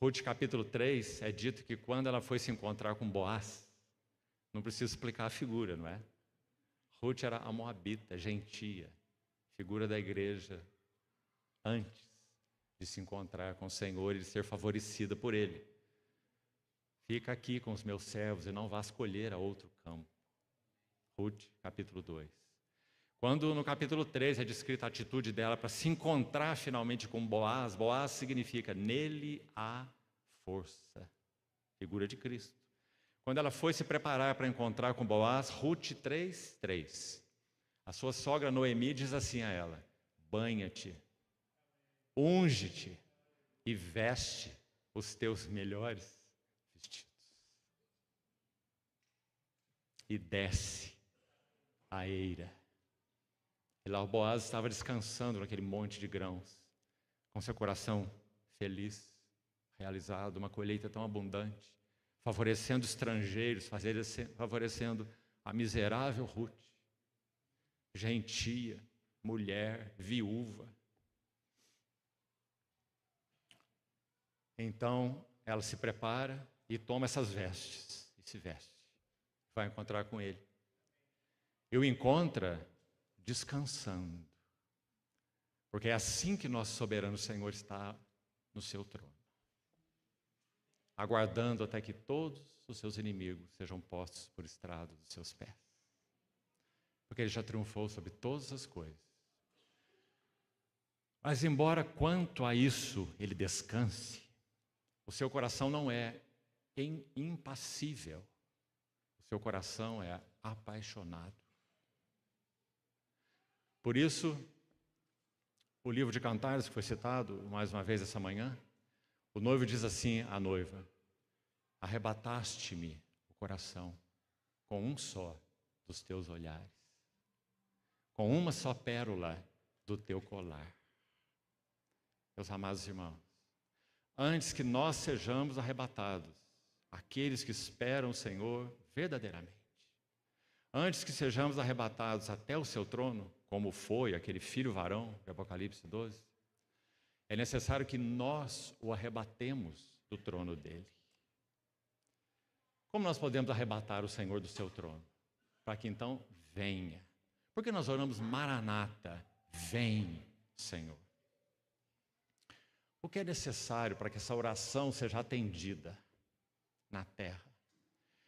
Ruth capítulo 3 é dito que quando ela foi se encontrar com Boaz, não preciso explicar a figura, não é? Ruth era a moabita, gentia, figura da igreja antes de se encontrar com o Senhor e de ser favorecida por Ele. Fica aqui com os meus servos e não vá escolher a outro campo. Ruth, capítulo 2. Quando no capítulo 3 é descrita a atitude dela para se encontrar finalmente com Boaz, Boaz significa nele há força, figura de Cristo. Quando ela foi se preparar para encontrar com Boaz, Ruth 3:3. A sua sogra Noemi diz assim a ela: banha-te, unge-te e veste os teus melhores vestidos. E desce a eira. E lá o Boaz estava descansando naquele monte de grãos, com seu coração feliz, realizado, uma colheita tão abundante, favorecendo estrangeiros, favorecendo a miserável Ruth, gentia, mulher, viúva. Então ela se prepara e toma essas vestes, e se veste, vai encontrar com ele. E o encontra descansando, porque é assim que nosso soberano Senhor está no seu trono, aguardando até que todos os seus inimigos sejam postos por estrado dos seus pés, porque ele já triunfou sobre todas as coisas. Mas embora quanto a isso ele descanse, o seu coração não é impassível, o seu coração é apaixonado. Por isso, o livro de Cantares, que foi citado mais uma vez essa manhã, o noivo diz assim à noiva: arrebataste-me o coração com um só dos teus olhares, com uma só pérola do teu colar. Meus amados irmãos, antes que nós sejamos arrebatados, aqueles que esperam o Senhor verdadeiramente, antes que sejamos arrebatados até o seu trono, como foi aquele filho varão de Apocalipse 12, é necessário que nós o arrebatemos do trono dele. Como nós podemos arrebatar o Senhor do seu trono? Para que então venha. Porque nós oramos Maranata, vem, Senhor. O que é necessário para que essa oração seja atendida na terra?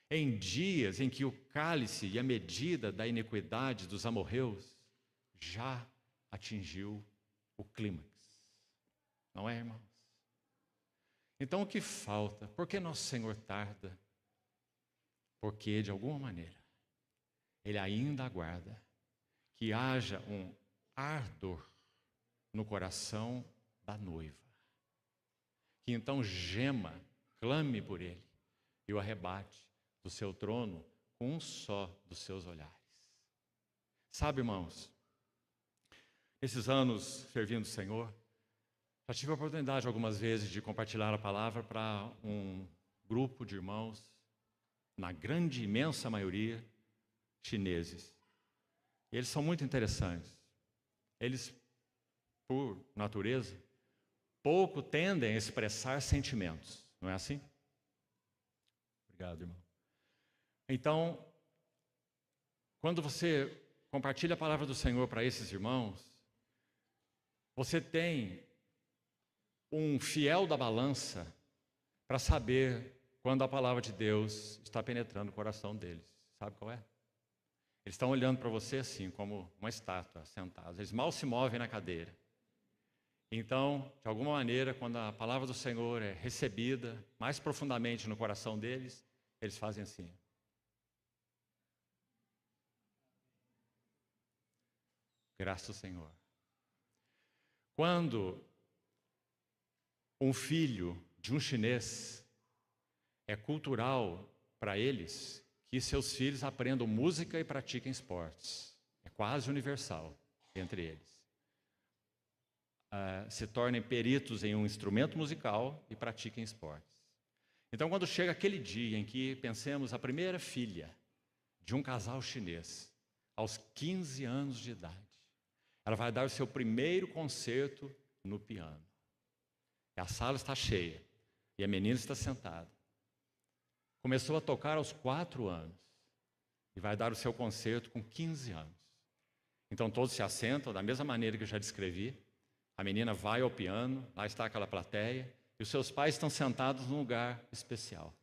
Em dias em que o cálice e a medida da iniquidade dos amorreus já atingiu o clímax. Não é, irmãos? Então o que falta? Por que nosso Senhor tarda? Porque, de alguma maneira, Ele ainda aguarda que haja um ardor no coração da noiva, que então gema, clame por Ele e o arrebate do seu trono com um só dos seus olhares. Sabe, irmãos, esses anos servindo o Senhor, já tive a oportunidade algumas vezes de compartilhar a palavra para um grupo de irmãos, na grande, imensa maioria, chineses. E eles são muito interessantes. Eles, por natureza, pouco tendem a expressar sentimentos. Não é assim? Obrigado, irmão. Então, quando você compartilha a palavra do Senhor para esses irmãos, você tem um fiel da balança para saber quando a palavra de Deus está penetrando o coração deles. Sabe qual é? Eles estão olhando para você assim, como uma estátua, sentados. Eles mal se movem na cadeira. Então, de alguma maneira, quando a palavra do Senhor é recebida mais profundamente no coração deles, eles fazem assim. Graças ao Senhor. Quando um filho de um chinês, é cultural para eles que seus filhos aprendam música e pratiquem esportes. É quase universal entre eles. Se tornem peritos em um instrumento musical e pratiquem esportes. Então, quando chega aquele dia em que pensemos a primeira filha de um casal chinês, aos 15 anos de idade, ela vai dar o seu primeiro concerto no piano. E a sala está cheia. E a menina está sentada. Começou a tocar aos 4 anos. E vai dar o seu concerto com 15 anos. Então todos se assentam da mesma maneira que eu já descrevi. A menina vai ao piano, lá está aquela plateia, e os seus pais estão sentados num lugar especial.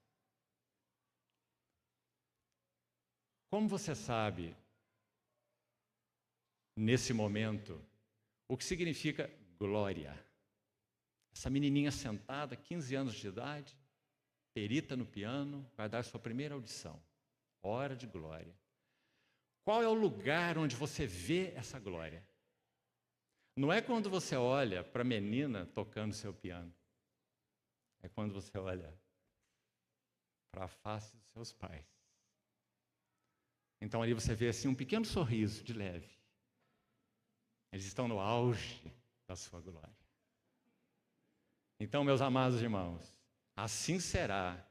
Como você sabe, nesse momento, o que significa glória? Essa menininha sentada, 15 anos de idade, perita no piano, vai dar sua primeira audição. Hora de glória. Qual é o lugar onde você vê essa glória? Não é quando você olha para a menina tocando seu piano. É quando você olha para a face dos seus pais. Então ali você vê assim um pequeno sorriso de leve. Eles estão no auge da sua glória. Então, meus amados irmãos, assim será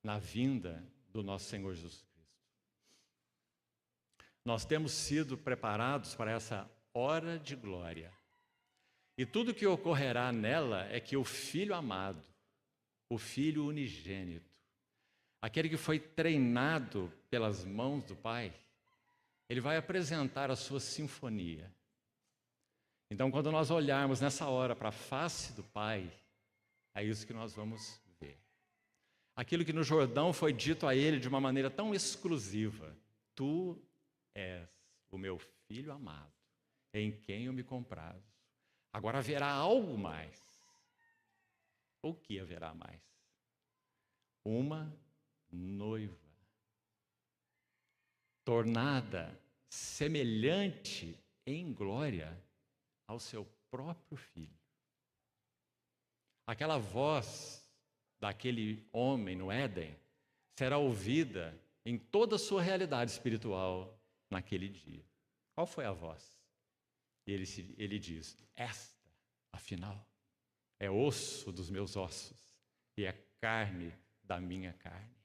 na vinda do nosso Senhor Jesus Cristo. Nós temos sido preparados para essa hora de glória. E tudo que ocorrerá nela é que o Filho amado, o Filho unigênito, aquele que foi treinado pelas mãos do Pai, ele vai apresentar a sua sinfonia. Então, quando nós olharmos nessa hora para a face do Pai, é isso que nós vamos ver. Aquilo que no Jordão foi dito a ele de uma maneira tão exclusiva: Tu és o meu Filho amado, em quem eu me comprazo. Agora haverá algo mais. O que haverá mais? Uma noiva, tornada semelhante em glória ao seu próprio Filho. Aquela voz daquele homem no Éden será ouvida em toda a sua realidade espiritual naquele dia. Qual foi a voz? Ele diz: esta, afinal, é osso dos meus ossos e é carne da minha carne.